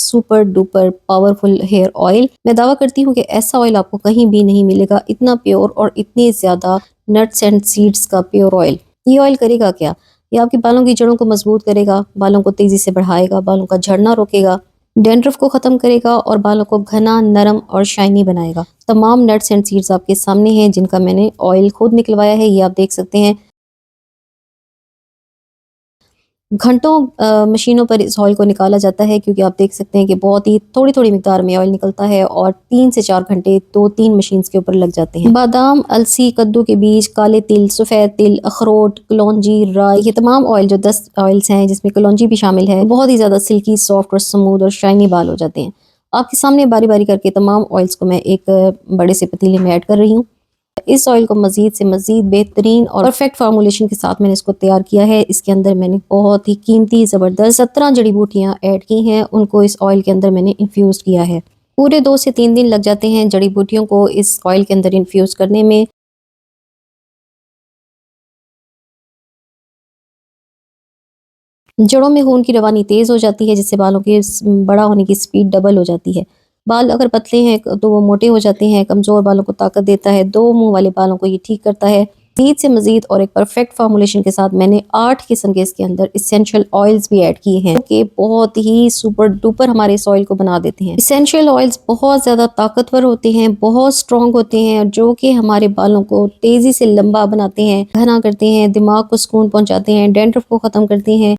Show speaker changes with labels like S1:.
S1: Super duper powerful hair oil. मैं दावा करती हूँ कि ऐसा ऑयल आपको कहीं भी नहीं मिलेगा, इतना प्योर और इतने ज़्यादा नट्स एंड सीड्स का प्योर ऑयल। ये ऑयल करेगा क्या? ये आपके बालों की जड़ों को मजबूत करेगा, बालों को तेज़ी से बढ़ाएगा, बालों का झड़ना रोकेगा, डैंड्रफ को ख़त्म करेगा और बालों को घना, नरम और शाइनी बनाएगा। तमाम नट्स एंड सीड्स आपके सामने हैं जिनका मैंने ऑयल खुद निकलवाया है, ये आप देख सकते हैं। घंटों मशीनों पर इस ऑयल को निकाला जाता है क्योंकि आप देख सकते हैं कि बहुत ही थोड़ी-थोड़ी मिकदार में ऑयल निकलता है और 3 से 4 घंटे 2-3 मशीन्स के ऊपर लग जाते हैं। बादाम, अलसी, कद्दू के बीज, काले तिल, सफ़ेद तिल, अखरोट, कलौंजी, राई, ये तमाम ऑयल जो 10 ऑयल्स हैं जिसमें कलौंजी भी शामिल है, बहुत ही ज़्यादा सिल्की, सॉफ्ट और स्मूथ और शाइनी बाल हो जाते हैं। आपके सामने बारी-बारी करके तमाम ऑयल्स को मैं एक बड़े से पतीले में ऐड कर रही हूँ। इस ऑयल को मज़ीद से मज़ीद बेहतरीन और परफेक्ट फार्मूलेशन के साथ मैंने इसको तैयार किया है। इसके अंदर मैंने बहुत ही कीमती ज़बरदस्त 17 जड़ी बूटियाँ ऐड की हैं, उनको इस ऑयल के अंदर मैंने इन्फ्यूज़ किया है। पूरे 2 से 3 दिन लग जाते हैं जड़ी बूटियों को इस ऑयल के अंदर इन्फ्यूज़ करने में। जड़ों में खून की रवानी तेज़ हो जाती है जिससे बालों के बड़ा होने की स्पीड डबल हो जाती है। बाल अगर पतले हैं तो वो मोटे हो जाते हैं, कमज़ोर बालों को ताकत देता है, 2 मुँह वाले बालों को ये ठीक करता है। मज़ीद से मज़ीद और एक परफेक्ट फार्मूलेशन के साथ मैंने 8 किस्म के इसके अंदर एसेंशियल ऑयल्स भी ऐड किए हैं कि बहुत ही सुपर डुपर हमारे इस ऑयल को बना देते हैं। एसेंशियल ऑयल्स बहुत ज़्यादा ताकतवर होते हैं, बहुत स्ट्रॉन्ग होते हैं और जो कि हमारे बालों को तेज़ी से लंबा बनाते हैं, घना करते हैं, दिमाग को सुकून पहुंचाते हैं, डैंड्रफ को ख़त्म करते हैं।